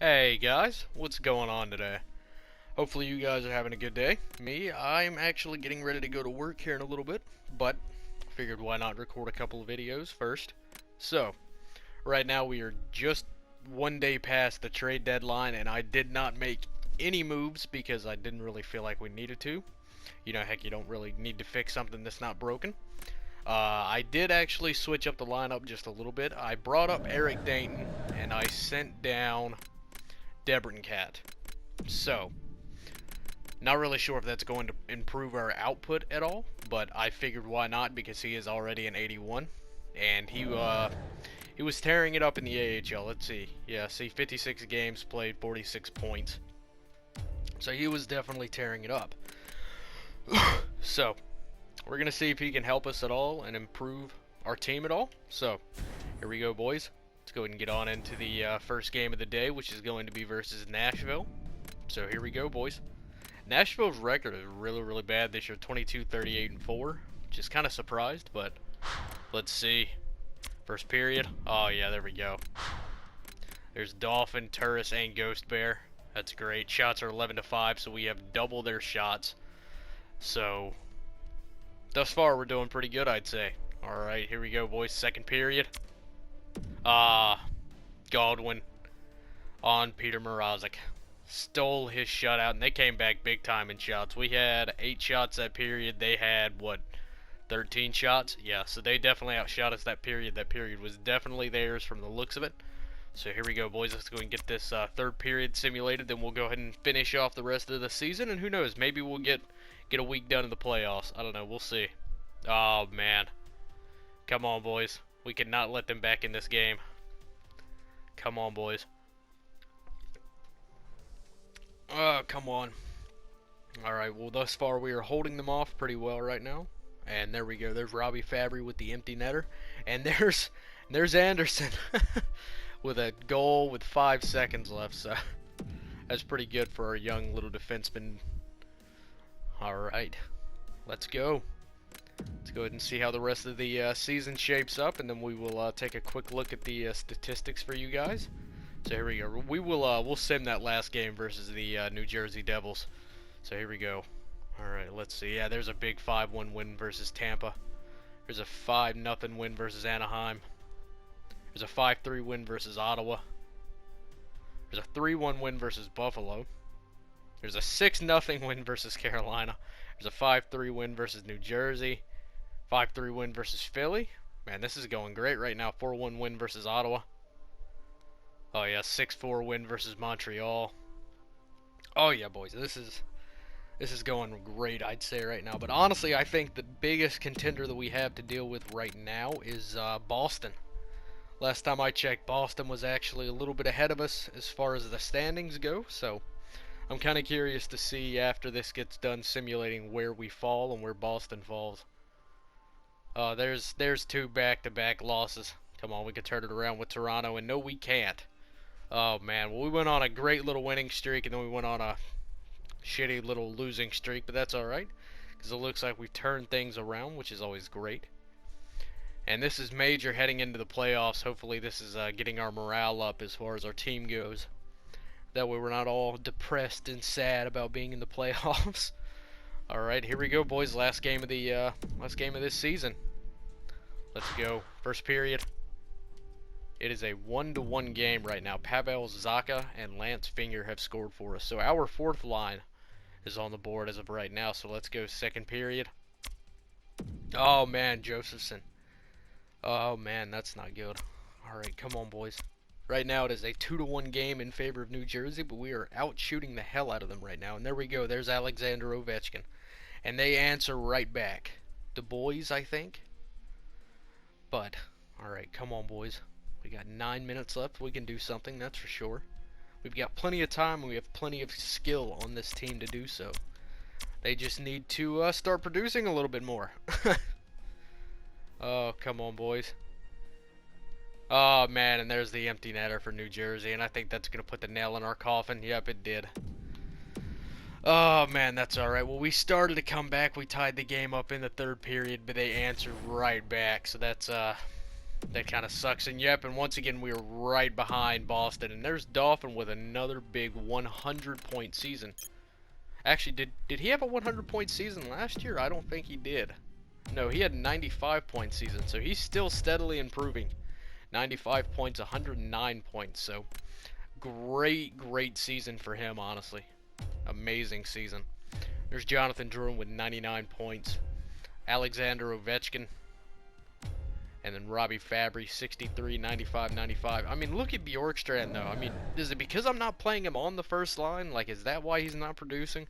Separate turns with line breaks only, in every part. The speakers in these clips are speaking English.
Hey guys, what's going on today? Hopefully you guys are having a good day. Me, I'm actually getting ready to go to work here in a little bit, but figured why not record a couple of videos first. So, right now we are just one day past the trade deadline and I did not make any moves because I didn't really feel like we needed to. You know, heck, you don't really need to fix something that's not broken. I did actually switch up the lineup just a little bit. I brought up Eric Dayton and I sent down Debrin Cat. So, not really sure if that's going to improve our output at all, but I figured why not because he is already an 81, and he was tearing it up in the AHL. Let's see, yeah, see 56 games played, 46 points. So he was definitely tearing it up. So we're gonna see if he can help us at all and improve our team at all. So here we go, boys. Let's go ahead and get on into the first game of the day, which is going to be versus Nashville. So here we go, boys. Nashville's record is really bad this year, 22, 38, and 4, which is kind of surprised, but let's see. First period. Oh, yeah, there we go. There's Dolphin, Turris, and Ghost Bear. That's great. Shots are 11 to 5, so we have double their shots. So, thus far, we're doing pretty good, I'd say. Alright, here we go, boys. Second period. Godwin on Peter Mrazek. Stole his shutout, and they came back big time in shots. We had 8 shots that period. They had, what, 13 shots? Yeah, so they definitely outshot us that period. That period was definitely theirs from the looks of it. So here we go, boys. Let's go and get this third period simulated. Then we'll go ahead and finish off the rest of the season. And who knows, maybe we'll get a week done in the playoffs. I don't know. We'll see. Oh, man. Come on, boys. We cannot let them back in this game. Come on, boys. Oh, come on. Alright, well, thus far we are holding them off pretty well right now. And there we go. There's Robbie Fabry with the empty netter. And there's Anderson with a goal with 5 seconds left. So that's pretty good for our young little defenseman. Alright, let's go. Let's go ahead and see how the rest of the season shapes up. And then we will take a quick look at the statistics for you guys. So here we go. We'll sim that last game versus the New Jersey Devils. So here we go. All right, let's see. Yeah, there's a big 5-1 win versus Tampa. There's a 5-0 win versus Anaheim. There's a 5-3 win versus Ottawa. There's a 3-1 win versus Buffalo. There's a 6-0 win versus Carolina. There's a 5-3 win versus New Jersey. 5-3 win versus Philly. Man, this is going great right now. 4-1 win versus Ottawa. Oh yeah, 6-4 win versus Montreal. Oh yeah, boys, this is going great, I'd say right now. But honestly, I think the biggest contender that we have to deal with right now is Boston. Last time I checked, Boston was actually a little bit ahead of us as far as the standings go. So I'm kind of curious to see after this gets done simulating where we fall and where Boston falls. There's 2 back-to-back losses. Come on, we can turn it around with Toronto, and no, we can't. Oh, man. Well, we went on a great little winning streak, and then we went on a shitty little losing streak, but that's alright, because it looks like we've turned things around, which is always great. And this is major heading into the playoffs. Hopefully this is getting our morale up as far as our team goes. That way we're not all depressed and sad about being in the playoffs. Alright, here we go, boys. Last game of this season. Let's go. First period. It is a 1-1 game right now. Pavel Zacha and Lance Finger have scored for us. So our fourth line is on the board as of right now. So let's go second period. Oh, man, Josephson. Oh, man, that's not good. All right, come on, boys. Right now it is a 2-1 game in favor of New Jersey, but we are out shooting the hell out of them right now. And there we go. There's Alexander Ovechkin. And they answer right back. The boys, I think. But, all right, come on, boys. We got 9 minutes left. We can do something, that's for sure. We've got plenty of time, and we have plenty of skill on this team to do so. They just need to start producing a little bit more. Oh, come on, boys. Oh, man, and there's the empty netter for New Jersey, and I think that's going to put the nail in our coffin. Yep, it did. Oh, man, that's alright. Well, we started to come back. We tied the game up in the third period, but they answered right back, so that's That kind of sucks. And yep, and once again, we are right behind Boston. And there's Dolphin with another big 100-point season. Actually, did he have a 100-point season last year? I don't think he did. No, he had a 95-point season, so he's still steadily improving. 95 points, 109 points, so great season for him, honestly. Amazing season. There's Jonathan Drouin with 99 points. Alexander Ovechkin. And then Robbie Fabry, 63, 95, 95. I mean, look at Bjorkstrand, though. I mean, is it because I'm not playing him on the first line? Like, is that why he's not producing?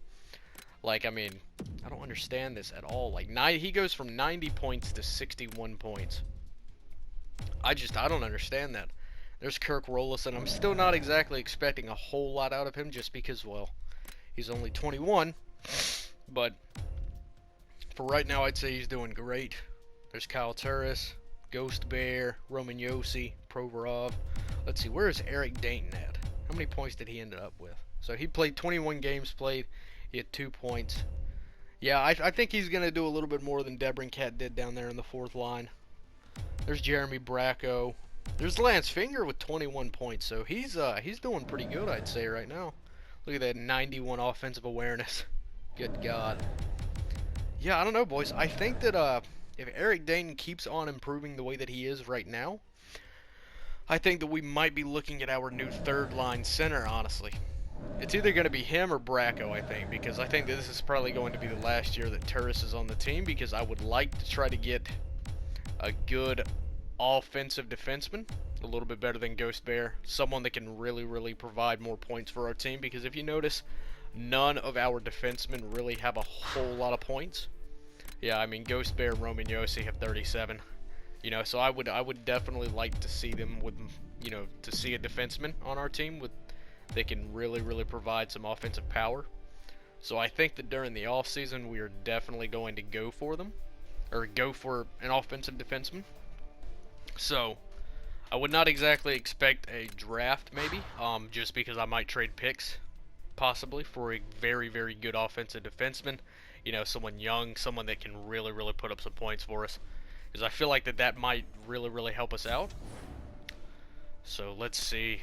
Like, I mean, I don't understand this at all. Like, he goes from 90 points to 61 points. I don't understand that. There's Kirk Rolison. I'm still not exactly expecting a whole lot out of him just because, well, he's only 21. But for right now, I'd say he's doing great. There's Kyle Turris, Ghost Bear, Roman Yossi, Provorov. Let's see, where is Eric Dayton at? How many points did he end up with? So he played 21 games played. He had 2 points. Yeah, I think he's going to do a little bit more than DeBrincat did down there in the fourth line. There's Jeremy Bracco. There's Lance Finger with 21 points. So he's doing pretty good, I'd say, right now. Look at that 91 offensive awareness. Good God. Yeah, I don't know, boys. I think that if Eric Dayton keeps on improving the way that he is right now, I think that we might be looking at our new third-line center, honestly. It's either going to be him or Bracco, I think, because I think that this is probably going to be the last year that Turris is on the team, because I would like to try to get a good offensive defenseman, a little bit better than Ghost Bear, someone that can really provide more points for our team, because if you notice, none of our defensemen really have a whole lot of points. Yeah, I mean, Ghost Bear and Roman Yossi have 37. You know, so I would definitely like to see them with, you know, to see a defenseman on our team with they can really provide some offensive power. So I think that during the off season we are definitely going to go for them, or go for an offensive defenseman. So I would not exactly expect a draft, maybe, just because I might trade picks possibly for a very good offensive defenseman. You know, someone young, someone that can really put up some points for us, because I feel like that might really help us out. So let's see.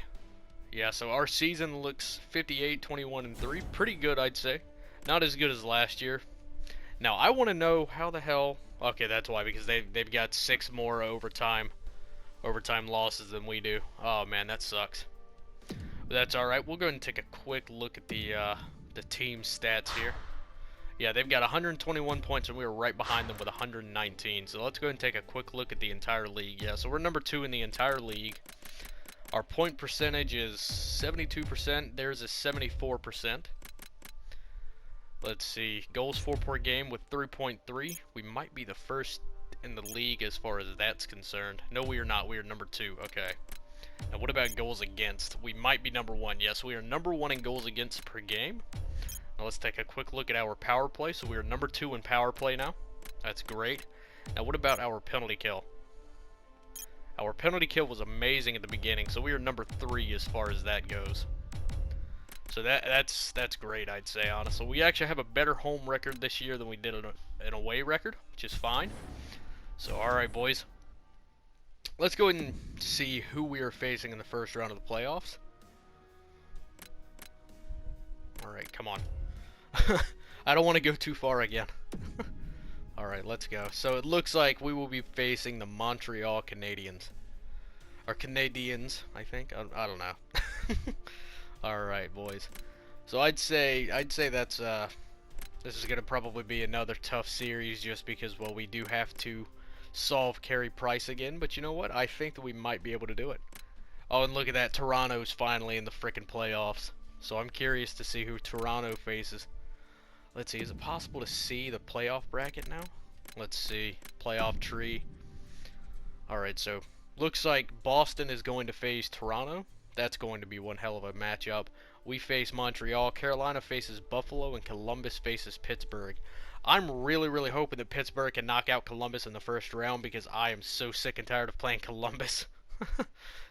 Yeah, so our season looks 58, 21, and 3. Pretty good, I'd say. Not as good as last year. Now, I want to know how the hell... Okay, that's why, because they've got 6 more overtime losses than we do. Oh, man, that sucks. But that's alright. We'll go ahead and take a quick look at the team stats here. Yeah, they've got 121 points, and we were right behind them with 119. So let's go ahead and take a quick look at the entire league. Yeah, so we're number 2 in the entire league. Our point percentage is 72%. Theirs is 74%. Let's see. Goals for per game with 3.3. We might be the first in the league as far as that's concerned. No, we are not. We are number 2. Okay. Now, what about goals against? We might be number 1. Yes, we are number 1 in goals against per game. Now, let's take a quick look at our power play. So, we are number 2 in power play now. That's great. Now, what about our penalty kill? Our penalty kill was amazing at the beginning, so we are number 3 as far as that goes. So that's great, I'd say, honestly. We actually have a better home record this year than we did an away record, which is fine. So, alright, boys. Let's go ahead and see who we are facing in the first round of the playoffs. Alright, come on. I don't want to go too far again. Alright, let's go. So it looks like we will be facing the Montreal Canadiens. Or Canadians, I think. I don't know. Alright, boys. So I'd say that's this is gonna probably be another tough series just because, well, we do have to solve Carey Price again, but you know what? I think that we might be able to do it. Oh, and look at that, Toronto's finally in the frickin' playoffs. So I'm curious to see who Toronto faces. Let's see, is it possible to see the playoff bracket now? Let's see, playoff tree. Alright, so looks like Boston is going to face Toronto. That's going to be one hell of a matchup. We face Montreal, Carolina faces Buffalo, and Columbus faces Pittsburgh. I'm really hoping that Pittsburgh can knock out Columbus in the first round because I am so sick and tired of playing Columbus.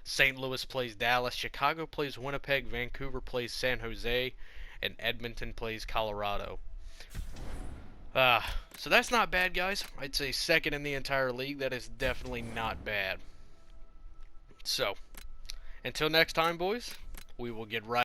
St. Louis plays Dallas, Chicago plays Winnipeg, Vancouver plays San Jose, and Edmonton plays Colorado. So that's not bad, guys. I'd say second in the entire league. That is definitely not bad. So, until next time, boys, we will get right